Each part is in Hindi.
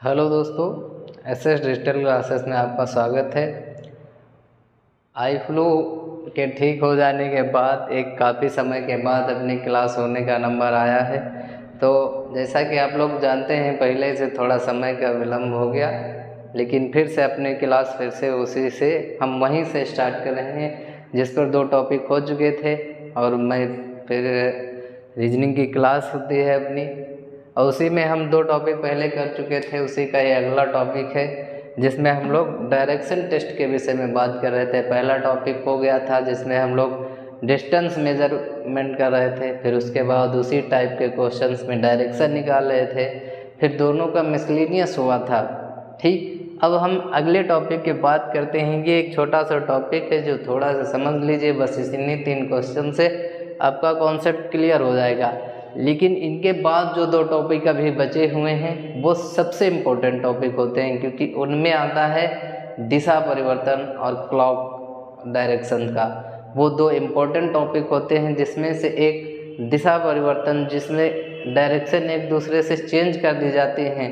हेलो दोस्तों, एसएस डिजिटल क्लासेस में आपका स्वागत है। आई फ्लू के ठीक हो जाने के बाद एक काफ़ी समय के बाद अपनी क्लास होने का नंबर आया है। तो जैसा कि आप लोग जानते हैं, पहले से थोड़ा समय का विलम्ब हो गया, लेकिन फिर से अपनी क्लास फिर से उसी से हम वहीं से स्टार्ट कर रहे हैं जिस पर 2 टॉपिक हो चुके थे। और मैं फिर रीजनिंग की क्लास होती है अपनी, और उसी में हम 2 टॉपिक पहले कर चुके थे। उसी का ये अगला टॉपिक है जिसमें हम लोग डायरेक्शन टेस्ट के विषय में बात कर रहे थे। पहला टॉपिक हो गया था जिसमें हम लोग डिस्टेंस मेजरमेंट कर रहे थे, फिर उसके बाद उसी टाइप के क्वेश्चंस में डायरेक्शन निकाल रहे थे, फिर दोनों का मिसलेनियस हुआ था। ठीक, अब हम अगले टॉपिक की बात करते हैं। ये एक छोटा सा टॉपिक है जो थोड़ा सा समझ लीजिए, बस इन्हीं 3 क्वेश्चन से आपका कॉन्सेप्ट क्लियर हो जाएगा। लेकिन इनके बाद जो 2 टॉपिक अभी बचे हुए हैं वो सबसे इम्पोर्टेंट टॉपिक होते हैं, क्योंकि उनमें आता है दिशा परिवर्तन और क्लॉक डायरेक्शन का। वो 2 इम्पोर्टेंट टॉपिक होते हैं, जिसमें से एक दिशा परिवर्तन, जिसमें डायरेक्शन एक दूसरे से चेंज कर दी जाती हैं,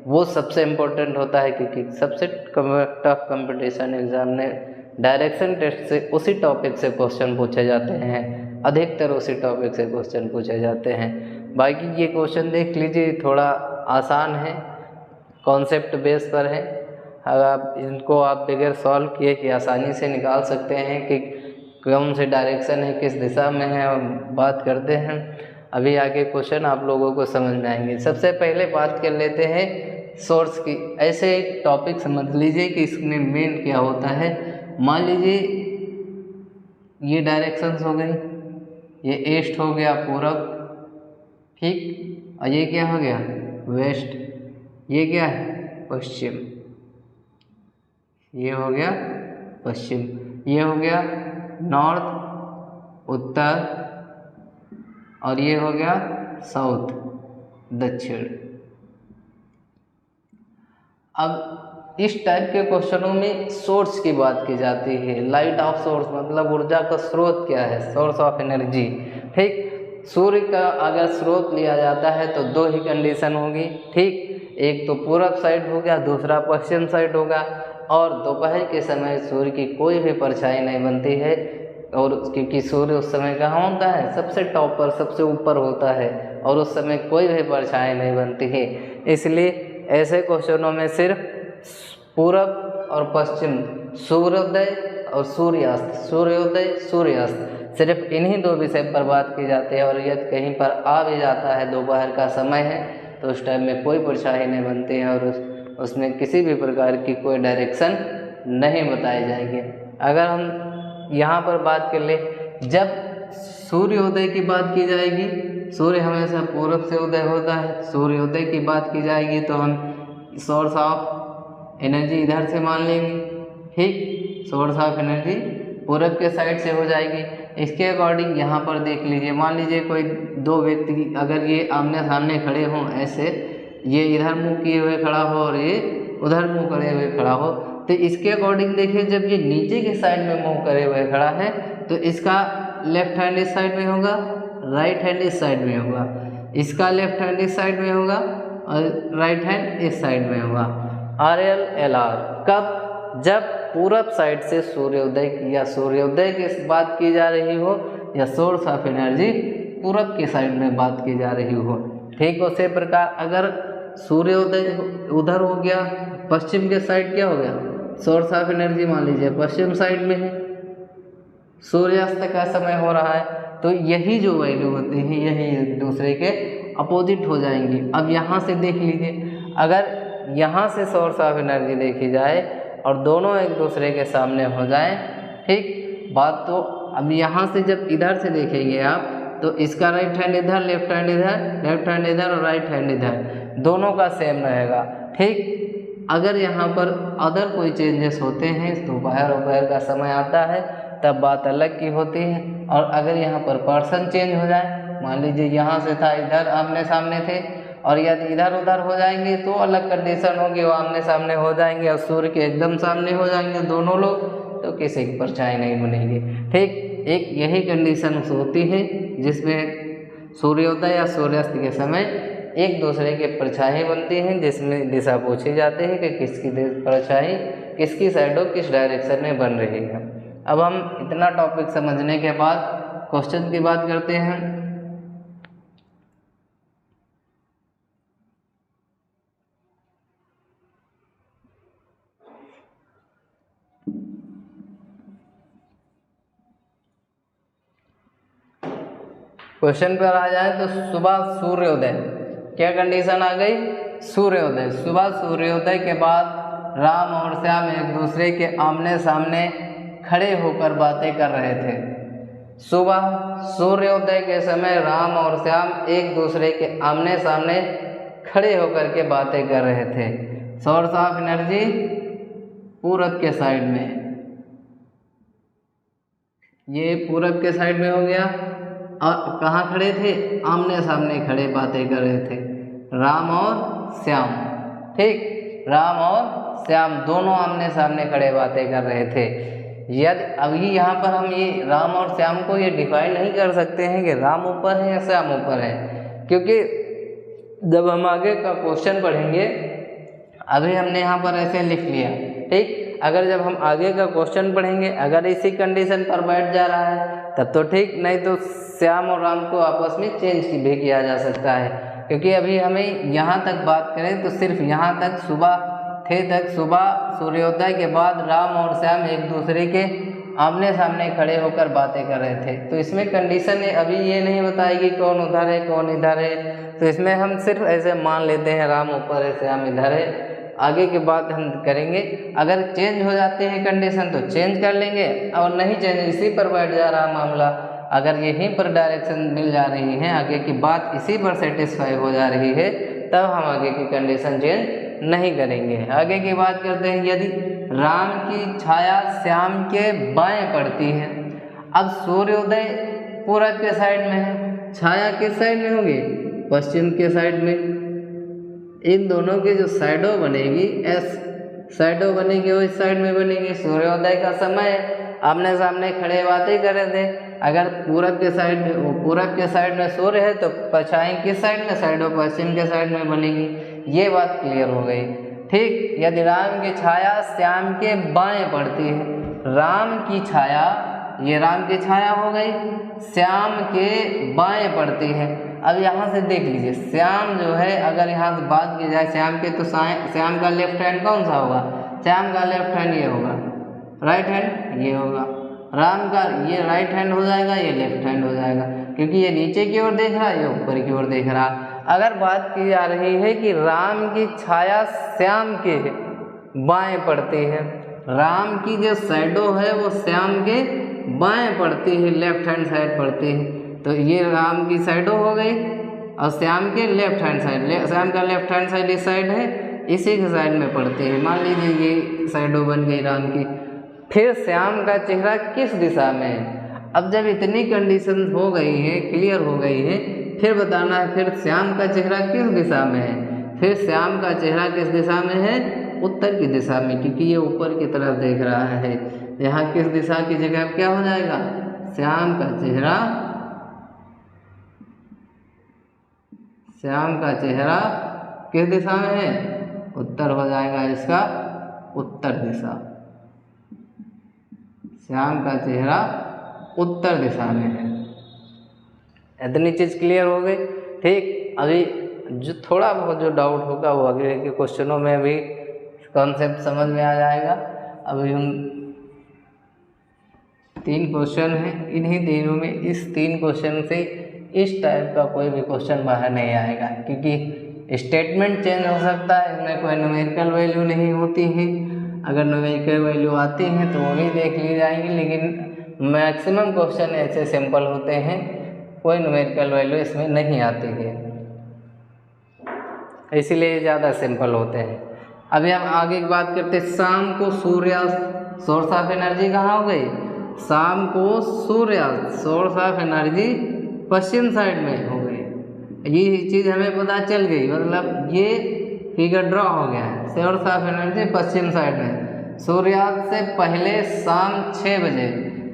वो सबसे इम्पोर्टेंट होता है, क्योंकि सबसे टफ कंपटीशन एग्ज़ाम में डायरेक्शन टेस्ट से उसी टॉपिक से क्वेश्चन पूछे जाते हैं। अधिकतर उसी टॉपिक से क्वेश्चन पूछे जाते हैं। बाकी ये क्वेश्चन देख लीजिए, थोड़ा आसान है, कॉन्सेप्ट बेस पर है। अगर आप इनको बगैर सॉल्व किए कि आसानी से निकाल सकते हैं कि कौन सी डायरेक्शन है, किस दिशा में है, और बात करते हैं। अभी आगे क्वेश्चन आप लोगों को समझ में आएंगे। सबसे पहले बात कर लेते हैं सोर्स की। ऐसे एक टॉपिक समझ लीजिए कि इसमें मेन क्या होता है। मान लीजिए ये डायरेक्शंस हो गई, ये ईस्ट हो गया पूरब, ठीक, और ये क्या हो गया वेस्ट, ये क्या है पश्चिम, ये हो गया पश्चिम, ये हो गया नॉर्थ उत्तर, और ये हो गया साउथ दक्षिण। अब इस टाइप के क्वेश्चनों में सोर्स की बात की जाती है। लाइट ऑफ सोर्स मतलब ऊर्जा का स्रोत क्या है, सोर्स ऑफ एनर्जी। ठीक, सूर्य का अगर स्रोत लिया जाता है तो 2 ही कंडीशन होगी। ठीक, एक तो पूरब साइड हो गया, दूसरा पश्चिम साइड होगा। और दोपहर के समय सूर्य की कोई भी परछाई नहीं बनती है, और क्योंकि सूर्य उस समय कहाँ होता है, सबसे टॉप पर, सबसे ऊपर होता है, और उस समय कोई भी परछाई नहीं बनती है। इसलिए ऐसे क्वेश्चनों में सिर्फ पूरब और पश्चिम, सूर्योदय और सूर्यास्त, सूर्योदय सूर्यास्त, सिर्फ इन्हीं 2 विषय पर बात की जाती है। और यदि कहीं पर आ भी जाता है, दोपहर का समय है, तो उस टाइम में कोई परछाई नहीं बनती है, और उसमें किसी भी प्रकार की कोई डायरेक्शन नहीं बताई जाएगी। अगर हम यहाँ पर बात कर ले, जब सूर्योदय की बात की जाएगी, सूर्य हमेशा पूरब से उदय होता है, सूर्योदय की बात की जाएगी तो हम सोर्स ऑफ एनर्जी इधर से मान लेंगे। ठीक, सोर्स ऑफ एनर्जी पूरब के साइड से हो जाएगी। इसके अकॉर्डिंग यहाँ पर देख लीजिए, मान लीजिए कोई 2 व्यक्ति अगर ये आमने सामने खड़े हों, ऐसे ये इधर मुंह किए हुए खड़ा हो और ये उधर मुंह करे हुए खड़ा हो, तो इसके अकॉर्डिंग देखिए, जब ये नीचे के साइड में मुंह करे हुए खड़ा है तो इसका लेफ्ट हैंड इस साइड में होगा, राइट हैंड इस साइड में होगा, इसका लेफ्ट हैंड इस साइड में होगा और राइट हैंड इस साइड में होगा। RLLR कब, जब पूरब साइड से सूर्योदय की या सूर्योदय की बात की जा रही हो, या सोर्स ऑफ एनर्जी पूरब की साइड में बात की जा रही हो। ठीक, उसी प्रकार अगर सूर्योदय उधर हो गया, पश्चिम के साइड क्या हो गया, सोर्स ऑफ एनर्जी मान लीजिए पश्चिम साइड में है, सूर्यास्त का समय हो रहा है, तो यही जो वैल्यू होती है यही एक दूसरे के अपोजिट हो जाएंगी। अब यहाँ से देख लीजिए, अगर यहाँ से सोर्स ऑफ एनर्जी देखी जाए और दोनों एक दूसरे के सामने हो जाएं, ठीक बात, तो अब यहाँ से जब इधर से देखेंगे आप, तो इसका राइट हैंड इधर, लेफ्ट हैंड इधर, लेफ्ट हैंड इधर और राइट हैंड इधर, दोनों का सेम रहेगा। ठीक, अगर यहाँ पर अदर कोई चेंजेस होते हैं, दोपहर का समय आता है, तब बात अलग की होती है। और अगर यहाँ पर पर्सन चेंज हो जाए, मान लीजिए यहाँ से था, इधर आमने सामने थे, और यदि इधर उधर हो जाएंगे तो अलग कंडीशन होगी, वो आमने सामने हो जाएंगे और सूर्य के एकदम सामने हो जाएंगे दोनों लोग, तो किसी की परछाई नहीं बनेगी। ठीक, एक यही कंडीशन होती है जिसमें सूर्योदय या सूर्यास्त के समय एक दूसरे के परछाई बनती हैं, जिसमें दिशा पूछी जाती है कि किसकी परछाई किसकी साइडों किस डायरेक्शन में बन रही है। अब हम इतना टॉपिक समझने के बाद क्वेश्चन की बात करते हैं। क्वेश्चन पर आ जाए तो सुबह सूर्योदय, क्या कंडीशन आ गई? सूर्योदय। सुबह सूर्योदय के बाद राम और श्याम एक दूसरे के आमने सामने खड़े होकर बातें कर रहे थे। सुबह सूर्योदय के समय राम और श्याम एक दूसरे के आमने सामने खड़े होकर के बातें कर रहे थे। सोर्स ऑफ एनर्जी पूरब के साइड में, ये पूरब के साइड में हो गया। और कहाँ खड़े थे? आमने सामने खड़े बातें कर रहे थे राम और श्याम। ठीक, राम और श्याम दोनों आमने सामने खड़े बातें कर रहे थे। यदि अभी यहाँ पर हम ये राम और श्याम को ये डिफाइन नहीं कर सकते हैं कि राम ऊपर है या श्याम ऊपर है, क्योंकि जब हम आगे का क्वेश्चन पढ़ेंगे, अभी हमने यहाँ पर ऐसे लिख लिया। ठीक, अगर जब हम आगे का क्वेश्चन पढ़ेंगे, अगर इसी कंडीशन पर बैठ जा रहा है तब तो ठीक, नहीं तो श्याम और राम को आपस में चेंज भी किया जा सकता है। क्योंकि अभी हमें यहाँ तक बात करें तो सिर्फ यहाँ तक सुबह थे, तक सुबह सूर्योदय के बाद राम और श्याम एक दूसरे के आमने सामने खड़े होकर बातें कर रहे थे। तो इसमें कंडीशन अभी ये नहीं बताएगी कौन उधर है कौन इधर है, तो इसमें हम सिर्फ ऐसे मान लेते हैं राम ऊपर है श्याम इधर है। आगे की बात हम करेंगे, अगर चेंज हो जाते हैं कंडीशन तो चेंज कर लेंगे, और नहीं चेंज इसी पर बैठ जा रहा मामला, अगर यहीं पर डायरेक्शन मिल जा रही है, आगे की बात इसी पर सेटिस्फाई हो जा रही है, तब हम आगे की कंडीशन चेंज नहीं करेंगे। आगे की बात करते हैं, यदि राम की छाया श्याम के बाएं पड़ती है। अब सूर्योदय पूरब के साइड में है, छाया किस साइड में होगी? पश्चिम के साइड में। इन दोनों की जो शैडो बनेगी, एस शैडो बनेगी, वो इस साइड में बनेगी। सूर्योदय का समय आमने सामने खड़े बातें कर रहे थे। अगर पूरब के साइड में, पूरब के साइड में सूर्य है तो परछाई किस साइड में? शैडो पश्चिम के साइड में बनेगी। ये बात क्लियर हो गई। ठीक, यदि राम की छाया श्याम के बाएं पड़ती है, राम की छाया, ये राम की छाया हो गई, श्याम के बाएं पड़ती है। अब यहाँ से देख लीजिए, श्याम जो है, अगर यहाँ से बात की जाए श्याम के, तो श्याम का लेफ्ट हैंड कौन सा होगा? श्याम का लेफ्ट हैंड ये होगा, राइट हैंड ये होगा। राम का ये राइट हैंड हो जाएगा, ये लेफ्ट हैंड हो जाएगा, क्योंकि ये नीचे की ओर देख रहा है, ये ऊपर की ओर देख रहा। अगर बात की जा रही है कि राम की छाया श्याम के बाएं पड़ती है, राम की जो शैडो है वो श्याम के बाएं पड़ती है, लेफ्ट हैंड साइड पड़ती है, तो ये राम की शैडो हो गई, और श्याम के लेफ्ट हैंड साइड, श्याम का लेफ्ट हैंड साइड इस साइड है, इसी के साइड में पड़ती है। मान लीजिए ये शैडो बन गई राम की। फिर श्याम का चेहरा किस दिशा में है? अब जब इतनी कंडीशन हो गई है, क्लियर हो गई है, फिर बताना है फिर श्याम का चेहरा किस दिशा में है। फिर श्याम का चेहरा किस दिशा में है? उत्तर की दिशा में, क्योंकि ये ऊपर की तरफ देख रहा है। यहाँ किस दिशा की जगह क्या हो जाएगा? श्याम का चेहरा, श्याम का चेहरा किस दिशा में है? उत्तर हो जाएगा इसका उत्तर दिशा। श्याम का चेहरा उत्तर दिशा में है। इतनी चीज़ क्लियर हो गई। ठीक, अभी जो थोड़ा बहुत जो डाउट होगा वो अगले के क्वेश्चनों में भी कॉन्सेप्ट समझ में आ जाएगा। अभी हम 3 क्वेश्चन हैं, इन्हीं तीनों में इस 3 क्वेश्चन से इस टाइप का कोई भी क्वेश्चन बाहर नहीं आएगा, क्योंकि स्टेटमेंट चेंज हो सकता है, इनमें कोई न्यूमेरिकल वैल्यू नहीं होती है। अगर न्यूमेरिकल वैल्यू आती हैं तो वो भी देख ली जाएंगी, लेकिन मैक्सिमम क्वेश्चन ऐसे सिंपल होते हैं, कोई न्यूमेरिकल वैल्यू इसमें नहीं आती है, इसीलिए ज़्यादा सिंपल होते हैं। अभी हम आगे की बात करते हैं, शाम को सूर्यास्त, सोर्स ऑफ एनर्जी कहाँ हो गई? शाम को सूर्यास्त, source of energy Paschim side में हो गई। ये चीज़ हमें पता चल गई, मतलब ये फिगर ड्रॉ हो गया है। Source of energy Paschim side में, सूर्यास्त से पहले शाम 6 बजे,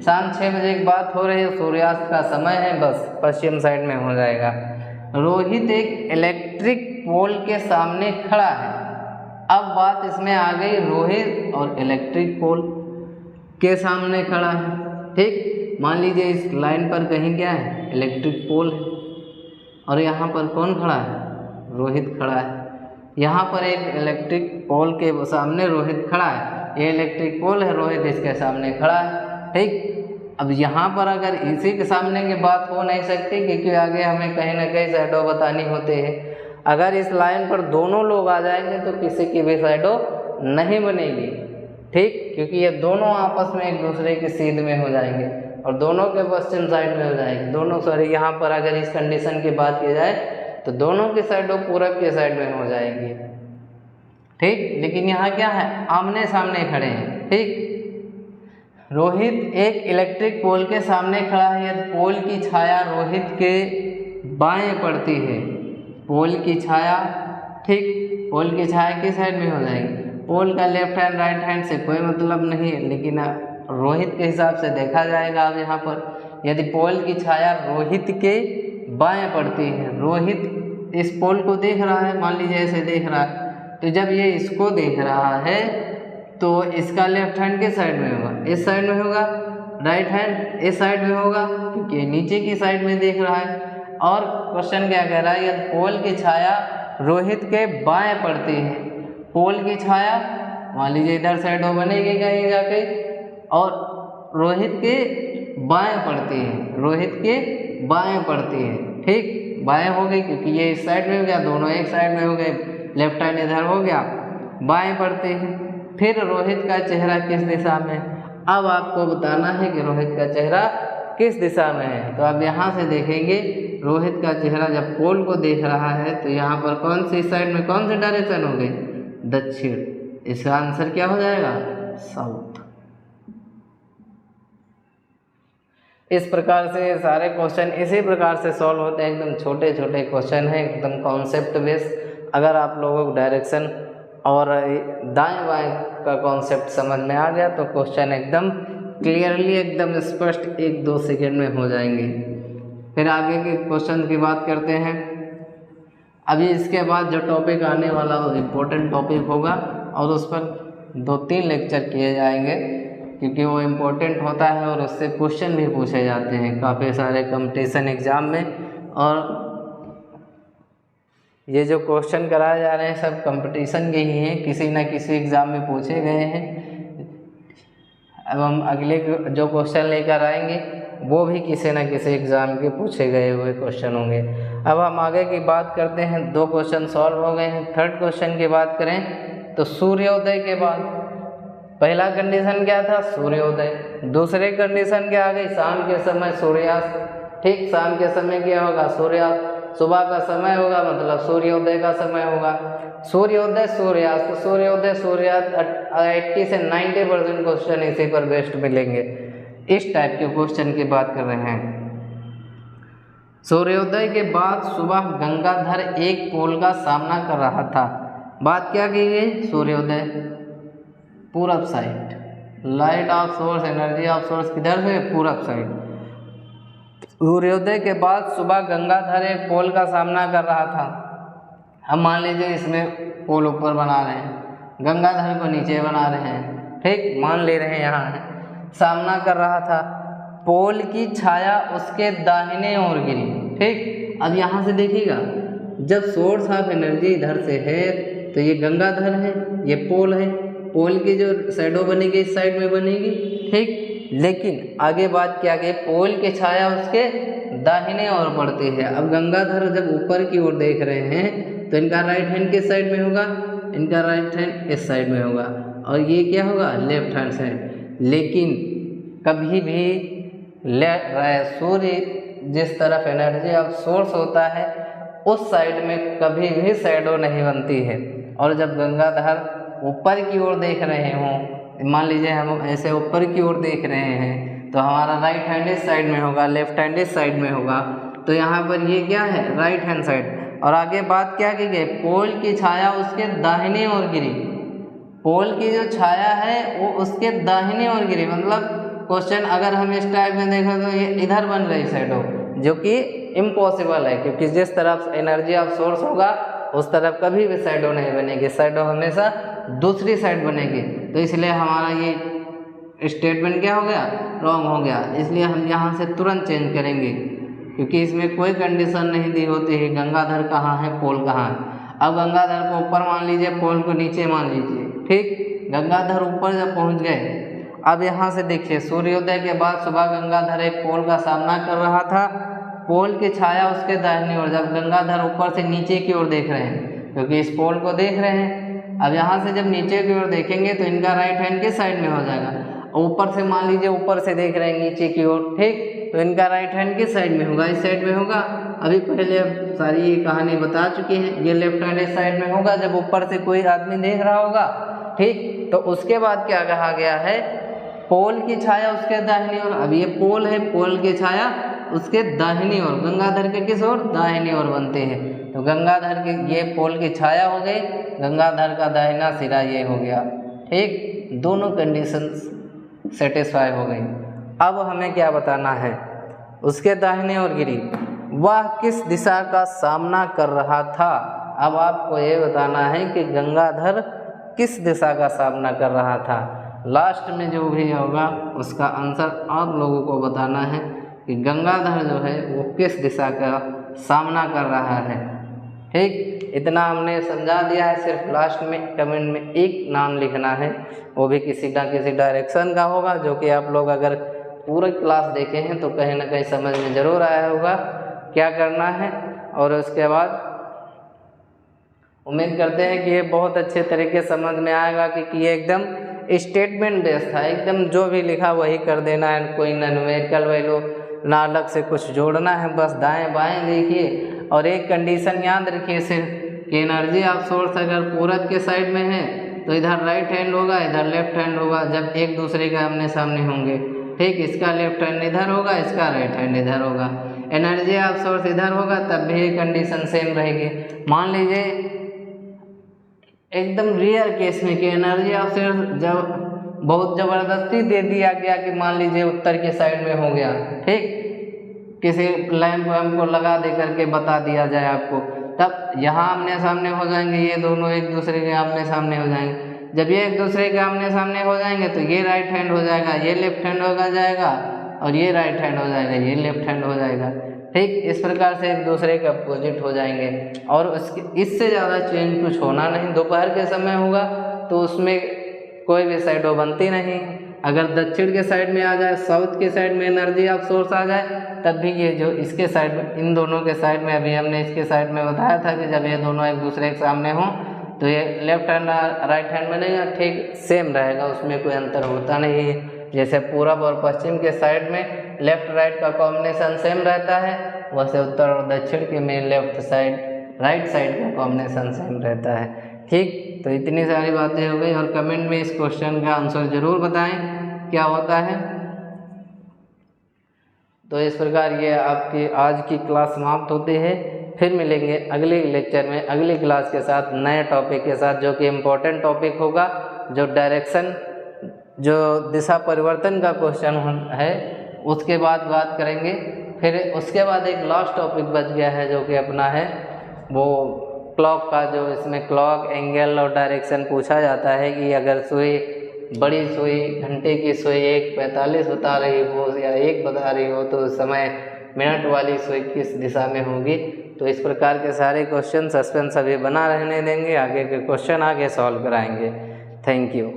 शाम 6 बजे की बात हो रही है, सूर्यास्त का समय है, बस पश्चिम साइड में हो जाएगा। रोहित एक इलेक्ट्रिक पोल के सामने खड़ा है। अब बात इसमें आ गई, रोहित और इलेक्ट्रिक पोल के सामने खड़ा है, ठीक। मान लीजिए इस लाइन पर कहीं क्या है, इलेक्ट्रिक पोल है, और यहाँ पर कौन खड़ा है, रोहित खड़ा है। यहाँ पर एक इलेक्ट्रिक पोल के सामने रोहित खड़ा है, ये इलेक्ट्रिक पोल है, रोहित इसके सामने खड़ा है, ठीक। अब यहाँ पर अगर इसी के सामने की बात हो नहीं सकती, क्योंकि आगे हमें कहीं ना कहीं शैडो बतानी होती है। अगर इस लाइन पर दोनों लोग आ जाएंगे तो किसी की भी शैडो नहीं बनेगी, ठीक, क्योंकि ये दोनों आपस में एक दूसरे के सीध में हो जाएंगे और दोनों के पश्चिम साइड में हो जाएंगे। दोनों सॉरी यहाँ पर अगर इस कंडीशन की बात की जाए तो दोनों की शैडो पूरब के साइड में हो जाएंगी, ठीक। लेकिन यहाँ क्या है, आमने सामने खड़े हैं, ठीक। रोहित एक इलेक्ट्रिक पोल के सामने खड़ा है, यदि पोल की छाया रोहित के बाएं पड़ती है, पोल की छाया, ठीक, पोल की छाया किस साइड में हो जाएगी, पोल का लेफ्ट हैंड राइट हैंड से कोई मतलब नहीं है, लेकिन रोहित के हिसाब से देखा जाएगा। अब यहाँ पर यदि पोल की छाया रोहित के बाएं पड़ती है, रोहित इस पोल को देख रहा है, मान लीजिए ऐसे देख रहा है, तो जब ये इसको देख रहा है तो इसका लेफ्ट हैंड किस साइड में होगा, इस साइड में होगा, राइट हैंड इस साइड में होगा, क्योंकि नीचे की साइड में देख रहा है। और क्वेश्चन क्या कह रहा है, यदि पोल की छाया रोहित के बाएं पड़ती है, पोल की छाया मान लीजिए इधर साइड हो बनेगी कहीं जाके, और रोहित के बाएं पड़ती है, रोहित के बाएं पड़ती है, ठीक, बाएं हो गई क्योंकि ये इस साइड में हो गया, दोनों एक साइड में हो गए, लेफ्ट हैंड इधर हो गया, बाएं पड़ते हैं। फिर रोहित का चेहरा किस दिशा में, अब आपको बताना है कि रोहित का चेहरा किस दिशा में है। तो अब यहाँ से देखेंगे रोहित का चेहरा जब पोल को देख रहा है तो यहाँ पर कौन सी साइड में, कौन सी डायरेक्शन हो गई, दक्षिण। इसका आंसर क्या हो जाएगा, साउथ। इस प्रकार से सारे क्वेश्चन इसी प्रकार से सॉल्व होते हैं, एकदम छोटे छोटे क्वेश्चन हैं, एकदम कॉन्सेप्ट बेस्ड। अगर आप लोगों को डायरेक्शन और दाएं बाएं का कॉन्सेप्ट समझ में आ गया तो क्वेश्चन एकदम क्लियरली, एकदम स्पष्ट 1-2 सेकेंड में हो जाएंगे। फिर आगे के क्वेश्चन की बात करते हैं। अभी इसके बाद जो टॉपिक आने वाला वो इम्पोर्टेंट टॉपिक होगा और उस पर 2-3 लेक्चर किए जाएंगे, क्योंकि वो इम्पोर्टेंट होता है और उससे क्वेश्चन भी पूछे जाते हैं काफ़ी सारे कंपटीशन एग्ज़ाम में। और ये जो क्वेश्चन कराए जा रहे हैं सब कंपटीशन के ही हैं, किसी न किसी एग्ज़ाम में पूछे गए हैं। अब हम अगले जो क्वेश्चन लेकर आएंगे वो भी किसी न किसी एग्ज़ाम के पूछे गए हुए क्वेश्चन होंगे। अब हम आगे की बात करते हैं। 2 क्वेश्चन सॉल्व हो गए हैं। थर्ड क्वेश्चन की बात करें तो सूर्योदय के बाद पहला कंडीशन क्या था, सूर्योदय। दूसरे कंडीशन क्या आ गई, शाम के समय सूर्यास्त। ठीक, शाम के समय क्या होगा, सूर्यास्त। सुबह का समय होगा मतलब सूर्योदय का समय होगा। सूर्योदय सूर्यास्त, सूर्योदय सूर्यास्त 80 से 90% क्वेश्चन इसी पर बेस्ड मिलेंगे। इस टाइप के क्वेश्चन की बात कर रहे हैं। सूर्योदय के बाद सुबह गंगाधर एक पोल का सामना कर रहा था। बात क्या की गई, सूर्योदय पूरब side, light of source, energy of source किधर से, पूरब साइड। सूर्योदय के बाद सुबह गंगाधर एक पोल का सामना कर रहा था। हम मान लीजिए इसमें पोल ऊपर बना रहे हैं, गंगाधर को नीचे बना रहे हैं, ठीक, मान ले रहे हैं यहाँ है। सामना कर रहा था, पोल की छाया उसके दाहिने ओर गिरी। ठीक, अब यहाँ से देखिएगा, जब सोर्स ऑफ एनर्जी इधर से है तो ये गंगाधर है, ये पोल है, पोल की जो शैडो बनेगी इस साइड में बनेगी। ठीक, लेकिन आगे बात क्या गई, पोल की छाया उसके दाहिने ओर पड़ती है। अब गंगाधर जब ऊपर की ओर देख रहे हैं तो इनका राइट हैंड किस साइड में होगा, इनका राइट हैंड इस साइड में होगा और ये क्या होगा, लेफ्ट हैंड साइड। लेकिन कभी भी सूर्य जिस तरफ एनर्जी ऑफ सोर्स होता है उस साइड में कभी भी शैडो नहीं बनती है। और जब गंगाधर ऊपर की ओर देख रहे हों, मान लीजिए हम ऐसे ऊपर की ओर देख रहे हैं तो हमारा राइट हैंड इस साइड में होगा, लेफ्ट हैंड इस साइड में होगा, तो यहाँ पर ये क्या है, राइट हैंड साइड। और आगे बात क्या की गई, पोल की छाया उसके दाहिने ओर गिरी। पोल की जो छाया है वो उसके दाहिने ओर गिरी, मतलब क्वेश्चन अगर हम इस टाइप में देखें तो ये इधर बन रही शैडो, जो कि इम्पॉसिबल है, क्योंकि जिस तरफ एनर्जी ऑफ सोर्स होगा उस तरफ कभी भी शैडो नहीं बनेगी, शैडो हमेशा दूसरी साइड बनेगी। तो इसलिए हमारा ये स्टेटमेंट क्या हो गया, रॉन्ग हो गया। इसलिए हम यहाँ से तुरंत चेंज करेंगे, क्योंकि इसमें कोई कंडीशन नहीं दी होती है गंगाधर कहाँ है, पोल कहाँ है। अब गंगाधर को ऊपर मान लीजिए, पोल को नीचे मान लीजिए, ठीक। गंगाधर ऊपर जब पहुँच गए, अब यहाँ से देखिए सूर्योदय के बाद सुबह गंगाधर एक पोल का सामना कर रहा था, पोल की छाया उसके दाहिनी ओर, जब गंगाधर ऊपर से नीचे की ओर देख रहे हैं, क्योंकि इस पोल को देख रहे हैं। अब यहाँ से जब नीचे की ओर देखेंगे तो इनका राइट हैंड किस साइड में हो जाएगा, ऊपर से मान लीजिए ऊपर से देख रहे हैं नीचे की ओर, ठीक। तो इनका राइट हैंड किस साइड में होगा, इस साइड में होगा। अभी पहले अब सारी ये कहानी बता चुकी हैं, ये लेफ्ट हैंड इस साइड में होगा जब ऊपर से कोई आदमी देख रहा होगा, ठीक। तो उसके बाद क्या कहा गया है, पोल की छाया उसके दाहिनी ओर। अब ये पोल है, पोल की छाया उसके दाहिनी ओर, गंगाधर के किस ओर, दाहिनी ओर बनते हैं। तो गंगाधर के ये पोल की छाया हो गई, गंगाधर का दाहिना सिरा ये हो गया, ठीक। दोनों कंडीशंस सेटिस्फाई हो गई। अब हमें क्या बताना है, उसके दाहिने ओर गिरी, वह किस दिशा का सामना कर रहा था। अब आपको ये बताना है कि गंगाधर किस दिशा का सामना कर रहा था। लास्ट में जो भी होगा उसका आंसर आप लोगों को बताना है कि गंगाधर जो है वो किस दिशा का सामना कर रहा है, ठीक। इतना हमने समझा दिया है, सिर्फ लास्ट में कमेंट में एक नाम लिखना है, वो भी किसी ना किसी डायरेक्शन का होगा, जो कि आप लोग अगर पूरा क्लास देखे हैं तो कहीं ना कहीं समझ में ज़रूर आया होगा क्या करना है। और उसके बाद उम्मीद करते हैं कि ये बहुत अच्छे तरीके समझ में आएगा, कि ये एकदम स्टेटमेंट बेस्ड था, एकदम जो भी लिखा वही कर देना है, कोई ना न्यूमेरिकल वैल्यू ना अलग से कुछ जोड़ना है, बस दाएं बाएं देखिए। और एक कंडीशन याद रखिए सिर्फ कि एनर्जी ऑफ सोर्स अगर पूरब के साइड में है तो इधर राइट हैंड होगा, इधर लेफ्ट हैंड होगा, जब एक दूसरे के आमने सामने होंगे, ठीक। इसका लेफ्ट हैंड इधर होगा, इसका राइट हैंड इधर होगा। एनर्जी ऑफ सोर्स इधर होगा तब भी कंडीशन सेम रहेगी। मान लीजिए एकदम रेयर केस में कि एनर्जी ऑफ सोर्स जब बहुत ज़बरदस्ती दे दिया गया कि मान लीजिए उत्तर के साइड में हो गया, ठीक, किसी लैंप वैम्प को लगा दे करके बता दिया जाए आपको, तब यहाँ आमने सामने हो जाएंगे, ये दोनों एक दूसरे के आमने सामने हो जाएंगे। जब ये एक दूसरे के आमने सामने हो जाएंगे तो ये राइट हैंड हो जाएगा, ये लेफ्ट हैंड हो जाएगा, और ये राइट हैंड हो जाएगा, ये लेफ्ट हैंड हो जाएगा, ठीक। इस प्रकार से एक दूसरे के अपोजिट हो जाएंगे। और उसके इससे ज़्यादा चेंज कुछ होना नहीं। दोपहर के समय होगा तो उसमें कोई भी साइडो बनती नहीं। अगर दक्षिण के साइड में आ जाए, साउथ के साइड में एनर्जी ऑफ सोर्स आ जाए, तब भी ये जो इसके साइड में, इन दोनों के साइड में, अभी हमने इसके साइड में बताया था कि जब ये दोनों एक दूसरे के सामने हों तो ये लेफ्ट हैंड राइट हैंड बनेगा, ठीक सेम रहेगा, उसमें कोई अंतर होता नहीं है। जैसे पूरब और पश्चिम के साइड में लेफ्ट राइट का कॉम्बिनेशन सेम रहता है, वैसे उत्तर और दक्षिण के में लेफ्ट साइड राइट साइड का कॉम्बिनेशन सेम रहता है, ठीक। तो इतनी सारी बातें हो गई, और कमेंट में इस क्वेश्चन का आंसर ज़रूर बताएं क्या होता है। तो इस प्रकार ये आपकी आज की क्लास समाप्त होती है। फिर मिलेंगे अगले लेक्चर में अगली क्लास के साथ, नए टॉपिक के साथ, जो कि इम्पोर्टेंट टॉपिक होगा, जो डायरेक्शन, जो दिशा परिवर्तन का क्वेश्चन है, उसके बाद बात करेंगे। फिर उसके बाद एक लास्ट टॉपिक बच गया है जो कि अपना है वो क्लॉक का, जो इसमें क्लॉक, एंगल और डायरेक्शन पूछा जाता है कि अगर सुई, बड़ी सुई, घंटे की सुई 1:45 बता रही हो या 1 बता रही हो तो उस समय मिनट वाली सुई किस दिशा में होगी। तो इस प्रकार के सारे क्वेश्चन सस्पेंस अभी बना रहने देंगे, आगे के क्वेश्चन आगे सॉल्व कराएंगे। Thank you.